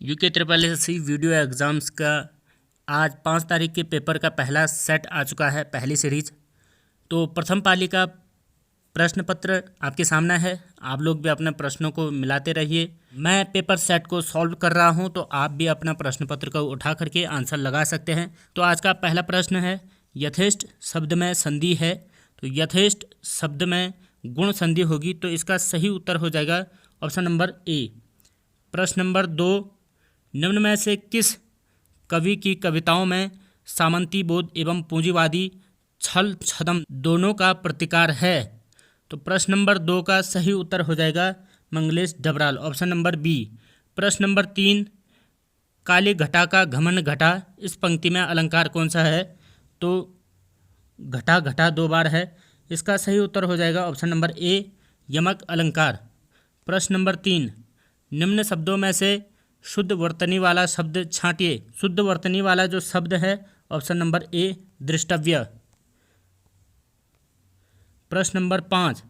UK triple SSC video exams का आज 5 तारीख के पेपर का पहला सेट आ चुका है, पहली सीरीज। तो प्रथम पाली का प्रश्न पत्र आपके सामने है। आप लोग भी अपने प्रश्नों को मिलाते रहिए। मैं पेपर सेट को सॉल्व कर रहा हूं, तो आप भी अपना प्रश्न पत्र को उठा करके आंसर लगा सकते हैं। तो आज का पहला प्रश्न है, यथेष्ट शब्द में संधि है। तो यथेष्ट शब्द में गुण संधि होगी, तो इसका सही उत्तर हो जाएगा ऑप्शन नंबर ए। प्रश्न नंबर 2, निम्न में से किस कवि की कविताओं में सामंती बोध एवं पूंजीवादी छल छदम दोनों का प्रतिकार है? तो प्रश्न नंबर 2 का सही उत्तर हो जाएगा Mangalesh Dabral, option number B. प्रश्न नंबर 3, काली घटा का घमंड घटा, इस पंक्ति में अलंकार कौन सा है? तो घटा घटा 2 बार है, इसका सही उत्तर हो जाएगा ऑप्शन नंबर ए, यमक अलंकार। प्रश्न नंबर 3, निम्न शब्दों में से शुद्ध वर्तनी वाला शब्द छांटिए। शुद्ध वर्तनी वाला जो शब्द है ऑप्शन नंबर ए, दृष्टव्य। प्रश्न नंबर 5,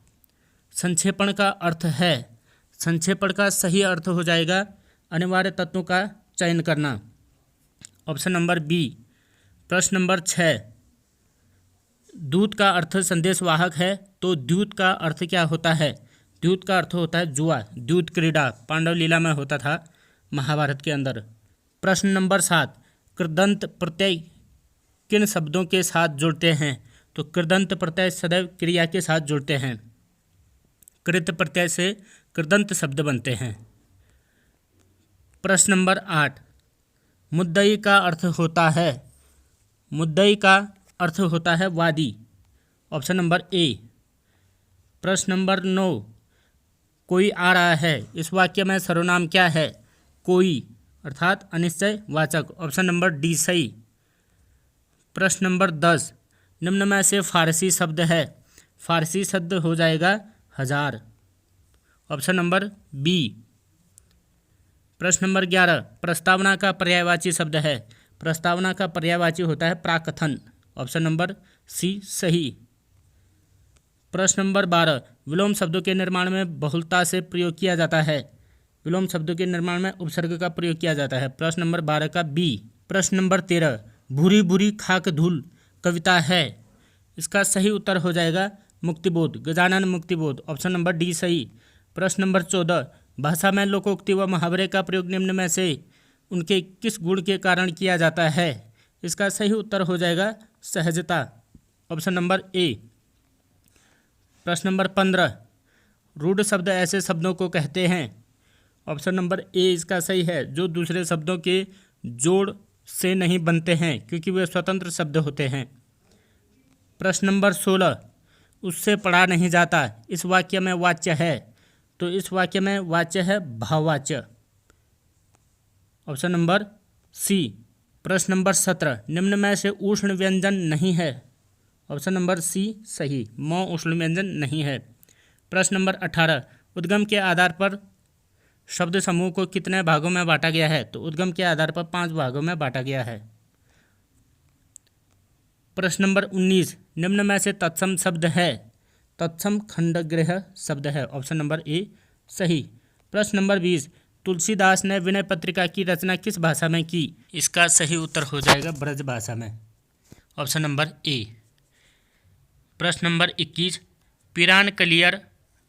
संक्षेपण का अर्थ है। संक्षेपण का सही अर्थ हो जाएगा अनिवार्य तत्वों का चयन करना, ऑप्शन नंबर बी। प्रश्न नंबर 6, दूत का अर्थ संदेशवाहक है, तो द्यूत का अर्थ क्या होता है? द्यूत का अर्थ होता है जुआ, द्यूत क्रीड़ा पांडव लीला में होता था महाभारत के अंदर। प्रश्न नंबर 7, कृदंत प्रत्यय किन शब्दों के साथ जुड़ते हैं? तो कृदंत प्रत्यय सदैव क्रिया के साथ जुड़ते हैं। कृत प्रत्यय से कृदंत शब्द बनते हैं। प्रश्न नंबर 8, मुद्दई का अर्थ होता है। मुद्दई का अर्थ होता है वादी, ऑप्शन नंबर ए। प्रश्न नंबर 9, कोई आ रहा है, इस वाक्य में सर्वनाम क्या है? कोई अर्थात अनिश्चय वाचक, ऑप्शन नंबर डी सही। प्रश्न नंबर 10, निम्न में से फारसी शब्द है। फारसी शब्द हो जाएगा हजार, ऑप्शन नंबर बी। प्रश्न नंबर 11, प्रस्तावना का पर्यायवाची शब्द है। प्रस्तावना का पर्यायवाची होता है प्राकथन, ऑप्शन नंबर सी सही। प्रश्न नंबर 12, विलोम शब्दों के निर्माण में बहुलता से प्रयोग किया जाता है। विलोम शब्दों के निर्माण में उपसर्ग का प्रयोग किया जाता है, प्रश्न नंबर 12 का बी। प्रश्न नंबर 13, भूरी भूरी खाक धूल कविता है, इसका सही उत्तर हो जाएगा Muktibodh, Gajanan Muktibodh, option number D सही। प्रश्न नंबर 14, भाषा में लोकोक्ति व मुहावरे का प्रयोग निम्न में से उनके किस गुण के कारण किया जाता है? इसका सही उत्तर हो जाएगा सहजता, ऑप्शन नंबर ए। प्रश्न नंबर 15, रूढ़ शब्द ऐसे शब्दों को कहते हैं, ऑप्शन नंबर ए इसका सही है, जो दूसरे शब्दों के जोड़ से नहीं बनते हैं क्योंकि वे स्वतंत्र शब्द होते हैं। प्रश्न नंबर 16, उससे पढ़ा नहीं जाता, इस वाक्य में वाच्य है। तो इस वाक्य में वाच्य है भाववाच्य, ऑप्शन नंबर सी। प्रश्न नंबर 17, निम्न में से उष्ण व्यंजन नहीं है, ऑप्शन नंबर सी सही, मौ उष्ण व्यंजन नहीं है। प्रश्न नंबर 18, उद्गम के आधार पर शब्द समूह को कितने भागों में बांटा गया है? तो उद्गम के आधार पर 5 भागों में बांटा गया है। प्रश्न नंबर 19, निम्न में से तत्सम शब्द है। तत्सम खंडग्रह शब्द है, ऑप्शन नंबर ए सही। प्रश्न नंबर 20, तुलसीदास ने विनय पत्रिका की रचना किस भाषा में की? इसका सही उत्तर हो जाएगा ब्रज भाषा में, ऑप्शन नंबर ए। प्रश्न नंबर 21, पिरान कलियर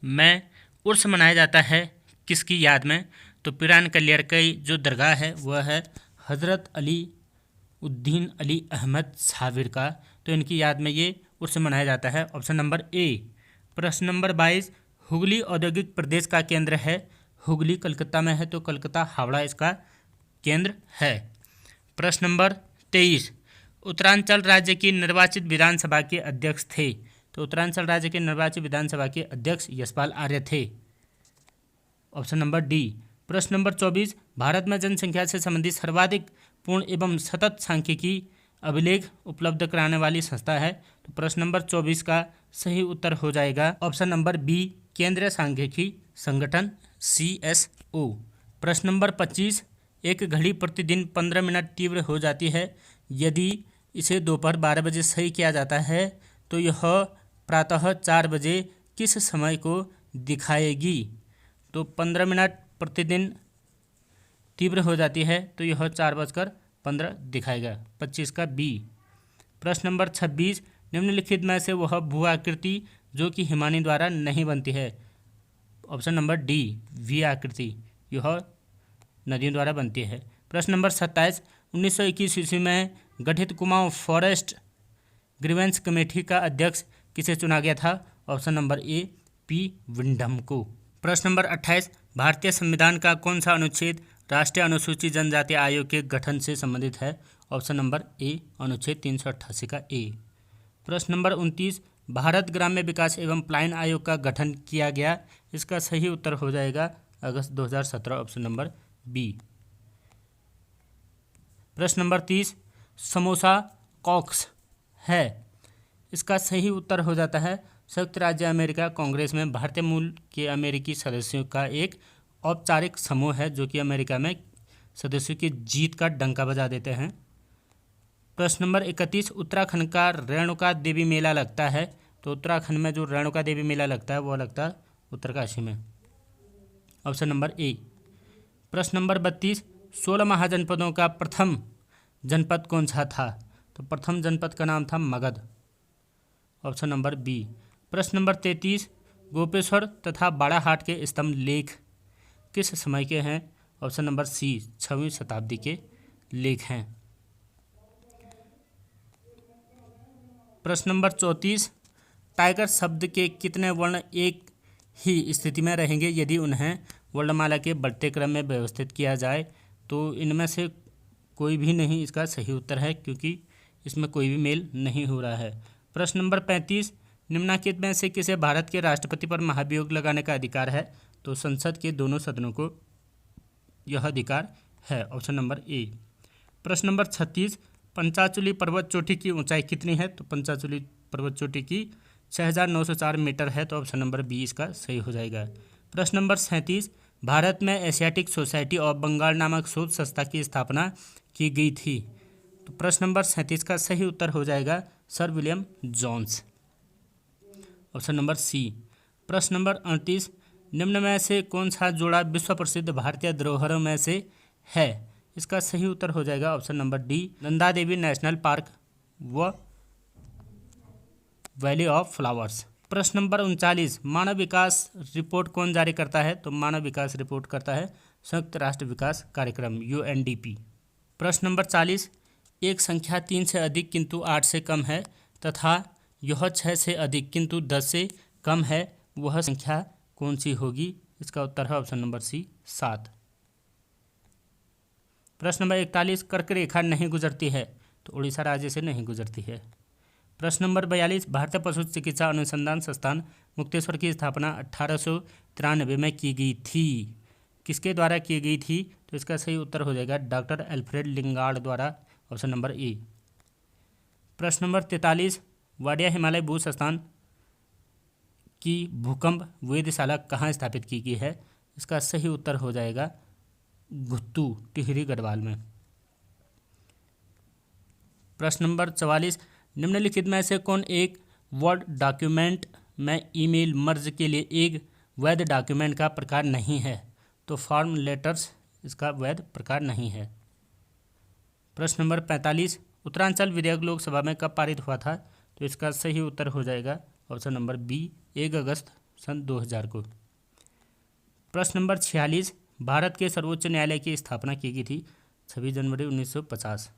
में उर्स मनाया जाता है किसकी याद में? तो पिरान कलियर की जो दरगाह है वह है हज़रत अली उद्दीन अली अहमद साबिर का, तो इनकी याद में ये उर्स मनाया जाता है, ऑप्शन नंबर ए। प्रश्न नंबर 22, हुगली औद्योगिक प्रदेश का केंद्र है। हुगली कलकत्ता में है, तो कलकत्ता हावड़ा इसका केंद्र है। प्रश्न नंबर 23, उत्तरांचल राज्य की निर्वाचित विधानसभा के अध्यक्ष थे। तो उत्तरांचल राज्य के निर्वाचित विधानसभा के अध्यक्ष यशपाल आर्य थे, ऑप्शन नंबर डी। प्रश्न नंबर 24, भारत में जनसंख्या से संबंधित सर्वाधिक पूर्ण एवं सतत सांख्यिकी अभिलेख उपलब्ध कराने वाली संस्था है। तो प्रश्न नंबर 24 का सही उत्तर हो जाएगा ऑप्शन नंबर बी, केंद्रीय सांख्यिकी संगठन CSO। प्रश्न नंबर 25, एक घड़ी प्रतिदिन 15 मिनट तीव्र हो जाती है, यदि इसे दोपहर 12 बजे सही किया जाता है तो यह प्रातः 4 बजे किस समय को दिखाएगी? तो 15 मिनट प्रतिदिन तीव्र हो जाती है तो यह 4:15 दिखाएगा। 25 का बी। प्रश्न नंबर 26, निम्नलिखित में से वह भू आकृति जो कि हिमानी द्वारा नहीं बनती है। ऑप्शन नंबर डी, वी आकृति, यह नदियों द्वारा बनती है। प्रश्न नंबर 27, 1921 ईस्वी में गठित कुमाऊं फॉरेस्ट ग्रीवेंस कमेटी का अध्यक्ष किसे चुना गया था। ऑप्शन नंबर ए, पी विंडम को। प्रश्न नंबर 28, भारतीय संविधान का कौन सा अनुच्छेद राष्ट्रीय अनुसूचित जनजाति आयोग के गठन से संबंधित है। ऑप्शन नंबर ए, अनुच्छेद 388 का ए। प्रश्न नंबर 29, भारत ग्राम्य विकास एवं पलायन आयोग का गठन किया गया। इसका सही उत्तर हो जाएगा अगस्त 2017, ऑप्शन नंबर बी। प्रश्न नंबर 30, समोसा कॉक्स है। इसका सही उत्तर हो जाता है संयुक्त राज्य अमेरिका कांग्रेस में भारतीय मूल के अमेरिकी सदस्यों का एक औपचारिक समूह है जो कि अमेरिका में सदस्यों की जीत का डंका बजा देते हैं। प्रश्न नंबर 31, उत्तराखंड का रेणुका देवी मेला लगता है। तो उत्तराखंड में जो रेणुका देवी मेला लगता है वो लगता है उत्तरकाशी में। Option number A. प्रश्न नंबर 32, 16 महाजनपदों का प्रथम जनपद कौन सा था। तो प्रथम जनपद का नाम था मगध। Option number B. प्रश्न नंबर 33, गोपेश्वर तथा बाड़ाहाट के स्तंभ लेख किस समय के हैं। ऑप्शन नंबर सी, 6वीं शताब्दी के लेख हैं। प्रश्न नंबर 34, टाइगर शब्द के कितने वर्ण एक ही स्थिति में रहेंगे यदि उन्हें वर्णमाला के बढ़ते क्रम में व्यवस्थित किया जाए। तो इनमें से कोई भी नहीं इसका सही उत्तर है क्योंकि इसमें कोई भी मेल नहीं हो रहा है। प्रश्न नंबर 35, निम्नलिखित में से किसे भारत के राष्ट्रपति पर महाभियोग लगाने का अधिकार है। तो संसद के दोनों सदनों को यह अधिकार है। Option number A. प्रश्न नंबर 36, पंचाचूली पर्वत चोटी की ऊंचाई कितनी है। तो पंचाचूली पर्वत चोटी की 6904 मीटर है। तो ऑप्शन नंबर बी इसका सही हो जाएगा। प्रश्न नंबर 37, भारत में एशियाटिक सोसाइटी ऑफ बंगाल नामक शोध संस्था की स्थापना की गई थी। तो प्रश्न नंबर 37 का सही उत्तर हो जाएगा sir William Jones. Option number C. प्रश्न नंबर 38, निम्न में से कौन सा जोड़ा विश्व प्रसिद्ध भारतीय धरोहरों में से है। इसका सही उत्तर हो जाएगा option number D, Nanda Devi national park व वैली ऑफ फ्लावर्स। प्रश्न नंबर 39, मानव विकास रिपोर्ट कौन जारी करता है। तो मानव विकास रिपोर्ट करता है संयुक्त राष्ट्र विकास कार्यक्रम UNDP। प्रश्न नंबर 40, एक संख्या 3 से अधिक किंतु 8 से कम है तथा यह 6 से अधिक किंतु 10 से कम है, वह संख्या कौन सी होगी। इसका उत्तर है ऑप्शन नंबर सी, 7। प्रश्न नंबर 41, कर्क रेखा नहीं गुजरती है। तो उड़ीसा राज्य से नहीं गुजरती है। प्रश्न नंबर 42, भारतीय पशु चिकित्सा अनुसंधान संस्थान मुक्तेश्वर की स्थापना 1893 में की गई थी। किसके द्वारा की गई थी। तो इसका सही उत्तर हो जाएगा डॉक्टर एल्फ्रेड लिंगार्ड द्वारा। Option number A. प्रश्न नंबर 43, वाडिया हिमालय भू संस्थान की भूकंप वेधशाला कहाँ स्थापित की गई है। इसका सही उत्तर हो जाएगा घुत्तू, टिहरी गढ़वाल में। प्रश्न नंबर 44, निम्नलिखित में से कौन एक वर्ड डॉक्यूमेंट में ईमेल मर्ज के लिए एक वैध डॉक्यूमेंट का प्रकार नहीं है। तो फॉर्म लेटर्स इसका वैध प्रकार नहीं है। प्रश्न नंबर 45, उत्तरांचल विधेयक लोकसभा में कब पारित हुआ था। तो इसका सही उत्तर हो जाएगा ऑप्शन नंबर बी, 1 अगस्त सन 2000 को। प्रश्न नंबर 46, भारत के सर्वोच्च न्यायालय की स्थापना की गई थी 26 जनवरी 1950।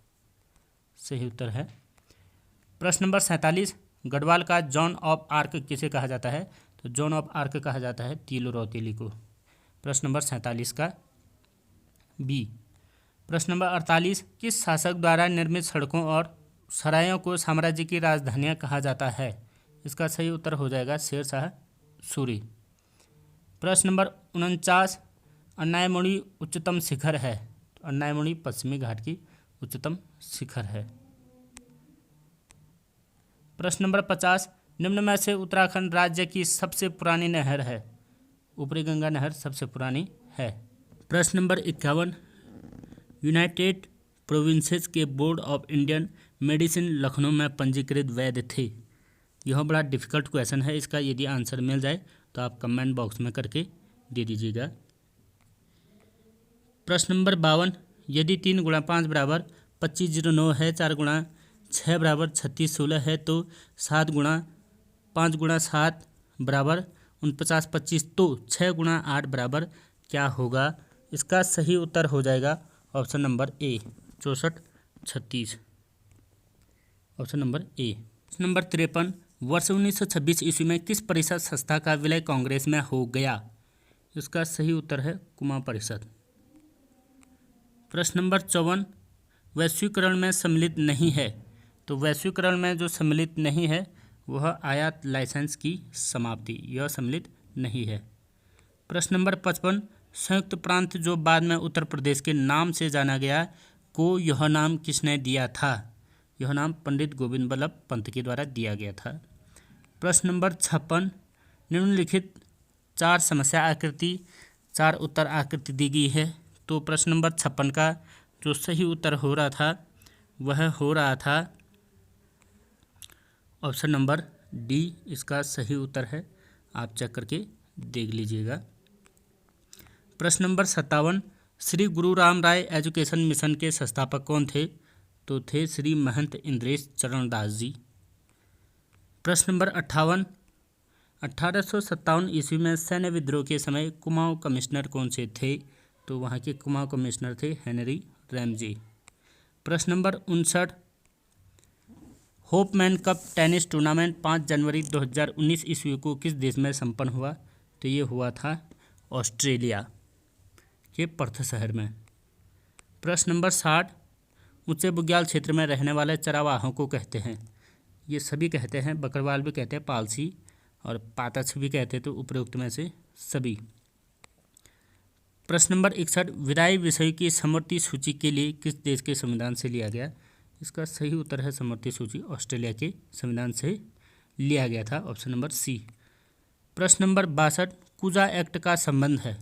सही उत्तर है। प्रश्न नंबर 47, गढ़वाल का जॉन ऑफ आर्क किसे कहा जाता है। तो जॉन ऑफ आर्क कहा जाता है तीलो रौतेली को। प्रश्न नंबर 47 का बी। प्रश्न नंबर 48, किस शासक द्वारा निर्मित सड़कों और सरायों को साम्राज्य की राजधानियाँ कहा जाता है। इसका सही उत्तर हो जाएगा शेरशाह सूरी। प्रश्न नंबर 49, अन्नायमुणी उच्चतम शिखर है। तो अन्नायमुणी पश्चिमी घाट की उच्चतम शिखर है। प्रश्न नंबर 50, निम्न में से उत्तराखंड राज्य की सबसे पुरानी नहर है। ऊपरी गंगा नहर सबसे पुरानी है। प्रश्न नंबर 51, यूनाइटेड प्रोविंसेस के board of Indian medicine Lucknow में पंजीकृत वैद्य थे। यह बड़ा डिफिकल्ट क्वेश्चन है। इसका यदि आंसर मिल जाए तो आप कमेंट बॉक्स में करके दे दीजिएगा। प्रश्न नंबर 52, यदि 3 गुणा 5 बराबर 2509 है, 4 गुणा 6 बराबर 3616 है, तो 7 गुणा 5 गुणा 7 बराबर 49 25, तो 6 गुणा 8 बराबर क्या होगा? इसका सही उत्तर हो जाएगा option number A 64 36। Option number A. Number 53, वर्ष 1926 ईस्वी में किस परिषद संस्था का विलय कांग्रेस में हो गया? इसका सही उत्तर है कुमाऊं परिषद। प्रश्न नंबर 54, वैश्वीकरण में सम्मिलित नहीं है, तो वैश्वीकरण में जो सम्मिलित नहीं है वह आयात लाइसेंस की समाप्ति, यह सम्मिलित नहीं है। प्रश्न नंबर 55, संयुक्त प्रांत जो बाद में उत्तर प्रदेश के नाम से जाना गया को यह नाम किसने दिया था? यह नाम पंडित गोविंद बल्लभ पंत के द्वारा दिया गया था। प्रश्न नंबर 56, निम्नलिखित 4 समस्या आकृति 4 उत्तर आकृति दी गई है, तो प्रश्न नंबर 56 का जो सही उत्तर हो रहा था वह हो रहा था ऑप्शन नंबर डी, इसका सही उत्तर है, आप चेक करके देख लीजिएगा। प्रश्न नंबर 57, श्री गुरु राम राय एजुकेशन मिशन के संस्थापक कौन थे? तो थे श्री महंत इंद्रेश चरण दास जी। प्रश्न नंबर 58, 1857 ईस्वी में सैन्य विद्रोह के समय कुमाऊं कमिश्नर कौन से थे? तो वहाँ के कुमाऊं कमिश्नर थे हेनरी रैमजे। प्रश्न number 59, Hopman cup tennis tournament 5 जनवरी 2019 ईस्वी को किस देश में संपन्न हुआ? तो ये हुआ था ऑस्ट्रेलिया के पर्थ शहर में। प्रश्न नंबर 60, ऊंचे बुग्याल क्षेत्र में रहने वाले चरावाहों को कहते हैं? ये सभी कहते हैं, बकरवाल भी कहते हैं, पालसी और पातछ भी कहते हैं, तो उपरोक्त में से सभी। प्रश्न नंबर 61, विदाई विषय की समवर्ती सूची के लिए किस देश के संविधान से लिया गया? इसका सही उत्तर है समवर्ती सूची ऑस्ट्रेलिया के संविधान से लिया गया था, ऑप्शन नंबर सी। प्रश्न नंबर 62, कुजा एक्ट का संबंध है?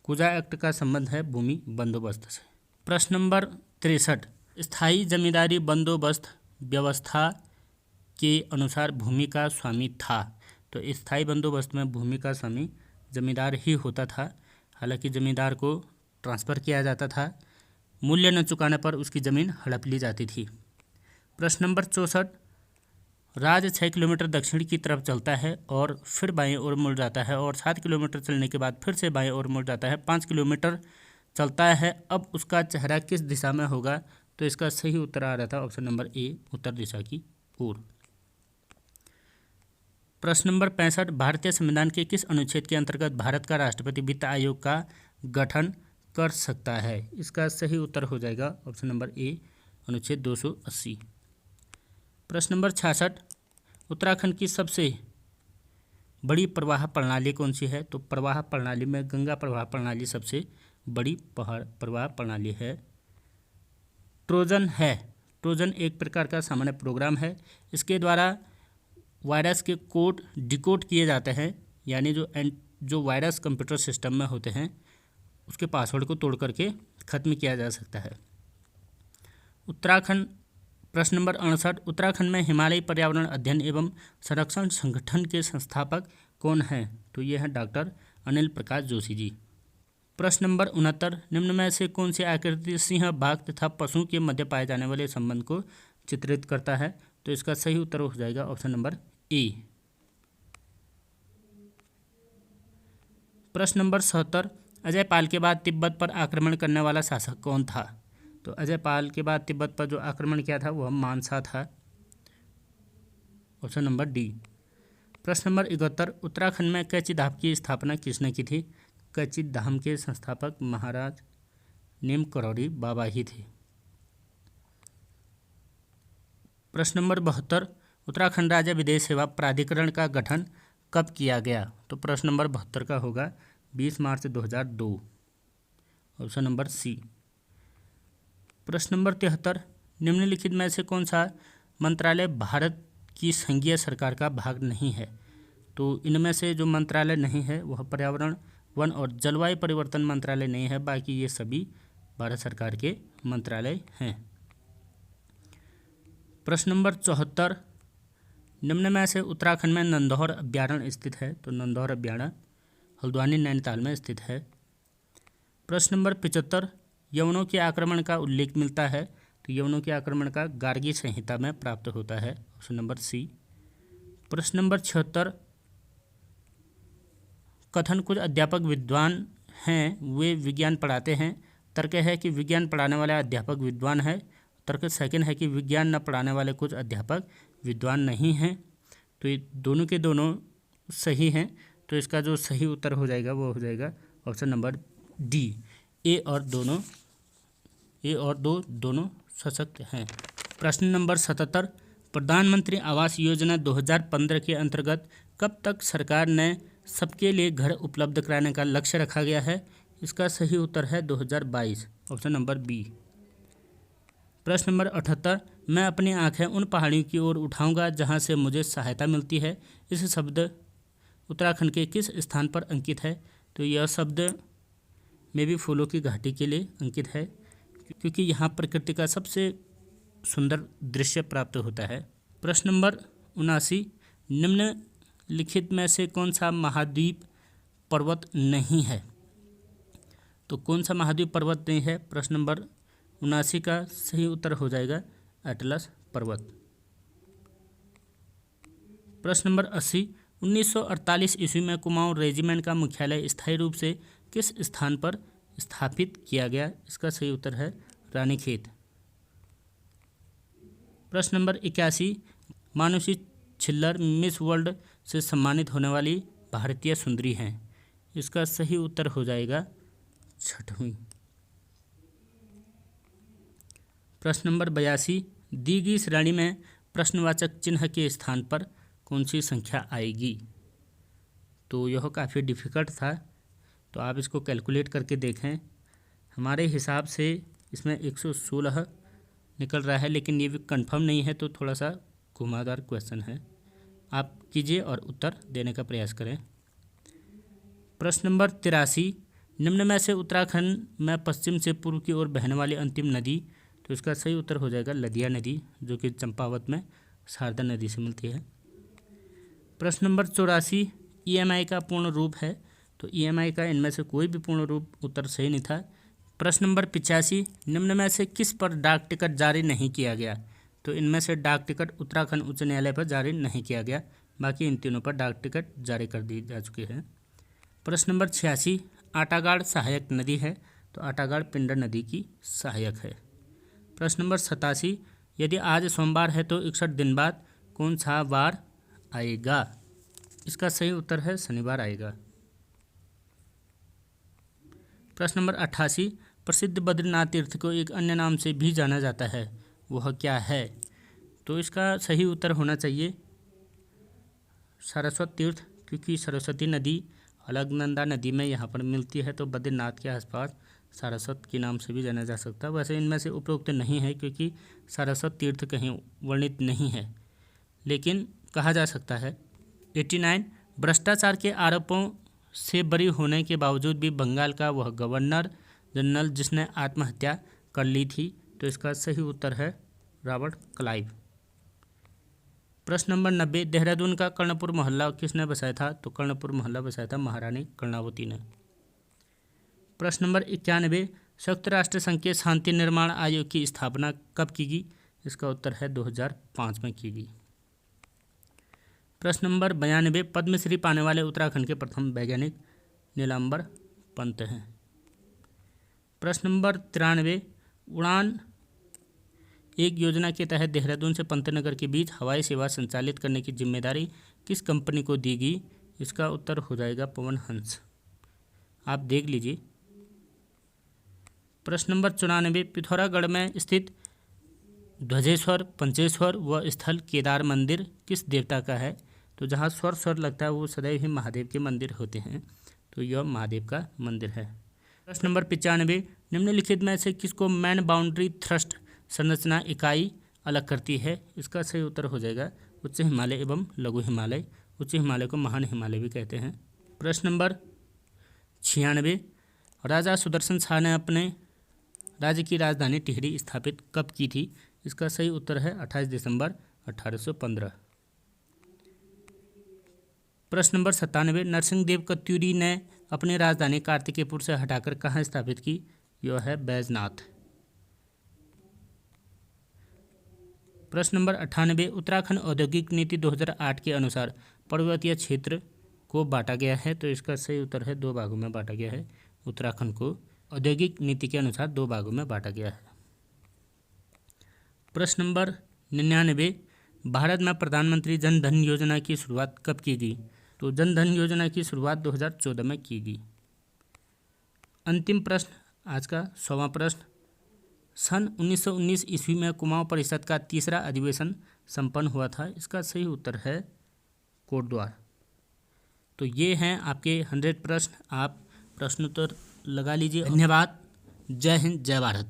कुजा एक्ट का संबंध है भूमि बंदोबस्त से। प्रश्न नंबर 63, स्थायी जमींदारी बंदोबस्त व्यवस्था के अनुसार भूमि का स्वामी था? तो स्थायी बंदोबस्त में भूमि का स्वामी जमींदार ही होता था, हालांकि जमींदार को ट्रांसफ़र किया जाता था, मूल्य न चुकाने पर उसकी ज़मीन हड़प ली जाती थी। प्रश्न नंबर 64, राज्य 6 किलोमीटर दक्षिण की तरफ चलता है और फिर बाएं ओर मुड़ जाता है और 7 किलोमीटर चलने के बाद फिर से बाएं ओर मुड़ जाता है, 5 किलोमीटर चलता है, अब उसका चेहरा किस दिशा में होगा? तो इसका सही उत्तर आ रहा था ऑप्शन नंबर ए उत्तर दिशा की ओर। प्रश्न नंबर 65, भारतीय संविधान के किस अनुच्छेद के अंतर्गत भारत का राष्ट्रपति वित्त आयोग का गठन कर सकता है? इसका सही उत्तर हो जाएगा ऑप्शन नंबर ए अनुच्छेद 280। प्रश्न नंबर 66, उत्तराखंड की सबसे बड़ी प्रवाह प्रणाली कौन सी है? तो प्रवाह प्रणाली में गंगा प्रवाह प्रणाली सबसे बड़ी प्रवाह प्रणाली है। ट्रोजन है, ट्रोजन एक प्रकार का सामान्य प्रोग्राम है, इसके द्वारा वायरस के कोड डिकोड किए जाते हैं, यानी जो वायरस कंप्यूटर सिस्टम में होते हैं उसके पासवर्ड को तोड़ करके ख़त्म किया जा सकता है। उत्तराखंड। प्रश्न नंबर 68, उत्तराखंड में हिमालयी पर्यावरण अध्ययन एवं संरक्षण संगठन के संस्थापक कौन हैं? तो ये हैं डॉक्टर अनिल प्रकाश जोशी जी। प्रश्न नंबर 69, निम्न में से कौन सी आकृति सिंह, बाघ तथा पशु के मध्य पाए जाने वाले संबंध को चित्रित करता है? तो इसका सही उत्तर हो जाएगा ऑप्शन नंबर ए। प्रश्न नंबर 70, अजय पाल के बाद तिब्बत पर आक्रमण करने वाला शासक कौन था? तो अजय पाल के बाद तिब्बत पर जो आक्रमण किया था वह मानसा था, ऑप्शन नंबर डी। प्रश्न नंबर 71, उत्तराखंड में कैची धाम की स्थापना किसने की थी? कैची धाम के संस्थापक महाराज नीम करौरी बाबा ही थे। प्रश्न नंबर 72, उत्तराखंड राज्य विदेश सेवा प्राधिकरण का गठन कब किया गया? तो प्रश्न नंबर 72 का होगा 20 मार्च 2002, ऑप्शन नंबर सी। प्रश्न नंबर 73, निम्नलिखित में से कौन सा मंत्रालय भारत की संघीय सरकार का भाग नहीं है? तो इनमें से जो मंत्रालय नहीं है वह पर्यावरण, वन और जलवायु परिवर्तन मंत्रालय नहीं है, बाकी ये सभी भारत सरकार के मंत्रालय हैं। प्रश्न नंबर 74, निम्न में से उत्तराखंड में नंदौर अभ्यारण्य स्थित है? तो नंदौर अभ्यारण्य हल्द्वानी नैनीताल में स्थित है। प्रश्न नंबर 75, यवनों के आक्रमण का उल्लेख मिलता है? तो यवनों के आक्रमण का गार्गी संहिता में प्राप्त होता है। Option number C. प्रश्न नंबर 76, कथन कुछ अध्यापक विद्वान हैं वे विज्ञान पढ़ाते हैं। तर्क है कि विज्ञान पढ़ाने वाले अध्यापक विद्वान है। तर्क सेकंड है कि विज्ञान न पढ़ाने वाले कुछ अध्यापक विद्वान नहीं हैं। तो ये दोनों के दोनों सही हैं। तो इसका जो सही उत्तर हो जाएगा वो हो जाएगा ऑप्शन नंबर डी। ए और दो दोनों सशक्त हैं। प्रश्न नंबर 77, प्रधानमंत्री आवास योजना 2015 के अंतर्गत कब तक सरकार ने सबके लिए घर उपलब्ध कराने का लक्ष्य रखा गया है? इसका सही उत्तर है 2022। Option number B. प्रश्न नंबर 78, मैं अपनी आंखें उन पहाड़ियों की ओर उठाऊंगा जहां से मुझे सहायता मिलती है। इस शब्द उत्तराखंड के किस स्थान पर अंकित है? तो यह शब्द में भी फूलों की घाटी के लिए अंकित है, क्योंकि यहाँ प्रकृति का सबसे सुंदर दृश्य प्राप्त होता है। प्रश्न नंबर 79, निम्नलिखित में से कौन सा महाद्वीप पर्वत नहीं है? तो कौन सा महाद्वीप पर्वत नहीं है? प्रश्न नंबर 79 का सही उत्तर हो जाएगा एटलस पर्वत। प्रश्न नंबर 80, 1948 ईस्वी में कुमाऊं रेजिमेंट का मुख्यालय स्थायी रूप से किस स्थान पर स्थापित किया गया? इसका सही उत्तर है रानीखेत। प्रश्न number 81, Manushi Chhillar miss world से सम्मानित होने वाली भारतीय सुंदरी हैं। इसका सही उत्तर हो जाएगा 6वीं। प्रश्न नंबर 82, दी गई श्रेणी में प्रश्नवाचक चिन्ह के स्थान पर कौन सी संख्या आएगी? तो यह काफ़ी डिफ़िकल्ट था, तो आप इसको कैलकुलेट करके देखें। हमारे हिसाब से इसमें 116 निकल रहा है, लेकिन ये भी कंफर्म नहीं है, तो थोड़ा सा घुमावदार क्वेश्चन है। आप कीजिए और उत्तर देने का प्रयास करें। प्रश्न नंबर 83, निम्न में से उत्तराखंड में पश्चिम से पूर्व की ओर बहने वाली अंतिम नदी? तो इसका सही उत्तर हो जाएगा लदिया नदी, जो कि चंपावत में शारदा नदी से मिलती है। प्रश्न नंबर 84, ईएमआई का पूर्ण रूप है? तो ईएमआई का इनमें से कोई भी पूर्ण रूप उत्तर सही नहीं था। प्रश्न नंबर 85, निम्न में से किस पर डाक टिकट जारी नहीं किया गया? तो इनमें से डाक टिकट उत्तराखंड उच्च न्यायालय पर जारी नहीं किया गया, बाकी इन तीनों पर डाक टिकट जारी कर दी जा चुके हैं। प्रश्न नंबर 86, आटागाड़ सहायक नदी है? तो आटागाड़ पिंडर नदी की सहायक है। प्रश्न नंबर 87, यदि आज सोमवार है तो 61 दिन बाद कौन सा वार आएगा? इसका सही उत्तर है शनिवार आएगा। प्रश्न नंबर 88, प्रसिद्ध बद्रीनाथ तीर्थ को एक अन्य नाम से भी जाना जाता है, वह क्या है? तो इसका सही उत्तर होना चाहिए सारस्वत तीर्थ, क्योंकि सरस्वती नदी अलकनंदा नदी में यहाँ पर मिलती है, तो बद्रीनाथ के आसपास सारस्वत के नाम से भी जाना जा सकता है। वैसे इनमें से उपरोक्त नहीं है, क्योंकि सारस्वत तीर्थ कहीं वर्णित नहीं है, लेकिन कहा जा सकता है। 89, भ्रष्टाचार के आरोपों से बरी होने के बावजूद भी बंगाल का वह गवर्नर जनरल जिसने आत्महत्या कर ली थी? तो इसका सही उत्तर है रॉबर्ट क्लाइव। प्रश्न नंबर 90, देहरादून का कर्णपुर मोहल्ला किसने बसाया था? तो कर्णपुर मोहल्ला बसाया था महारानी कर्णावती ने। प्रश्न नंबर 91, संयुक्त राष्ट्र संघ के शांति निर्माण आयोग की स्थापना कब की गई? इसका उत्तर है 2005 में की गई। प्रश्न नंबर 92, पद्मश्री पाने वाले उत्तराखंड के प्रथम वैज्ञानिक नीलांबर पंत हैं। प्रश्न नंबर 93, उड़ान एक योजना के तहत देहरादून से पंतनगर के बीच हवाई सेवा संचालित करने की जिम्मेदारी किस कंपनी को दी गई? इसका उत्तर हो जाएगा पवन हंस। आप देख लीजिए। प्रश्न नंबर 94, पिथौरागढ़ में स्थित ध्वजेश्वर, पंचेश्वर व स्थल केदार मंदिर किस देवता का है? तो जहाँ स्वर लगता है वो सदैव ही महादेव के मंदिर होते हैं, तो यह महादेव का मंदिर है। प्रश्न नंबर 95, निम्नलिखित में से किसको मैन बाउंड्री थ्रस्ट संरचना इकाई अलग करती है? इसका सही उत्तर हो जाएगा उच्च हिमालय एवं लघु हिमालय। उच्च हिमालय को महान हिमालय भी कहते हैं। प्रश्न नंबर 96, राजा सुदर्शन शाह ने अपने राज्य की राजधानी टिहरी स्थापित कब की थी? इसका सही उत्तर है 28 दिसंबर 1815। प्रश्न नंबर 97, नरसिंह देव कत्यूरी ने अपनी राजधानी कार्तिकेयपुर से हटाकर कहाँ स्थापित की? यह है बैजनाथ। प्रश्न नंबर 98, उत्तराखंड औद्योगिक नीति 2008 के अनुसार पर्वतीय क्षेत्र को बांटा गया है। तो इसका सही उत्तर है 2 भागों में बांटा गया है। उत्तराखंड को औद्योगिक नीति के अनुसार 2 भागों में बांटा गया है। प्रश्न नंबर 99, भारत में प्रधानमंत्री जन धन योजना की शुरुआत कब की गई? तो जन धन योजना की शुरुआत 2014 में की गई। अंतिम प्रश्न, आज का 100वां प्रश्न, सन 1919 ईस्वी में कुमाऊं परिषद का तीसरा अधिवेशन संपन्न हुआ था। इसका सही उत्तर है कोटद्वार। तो ये हैं आपके 100 प्रश्न। आप प्रश्नोत्तर लगा लीजिए। धन्यवाद। जय हिंद, जय भारत।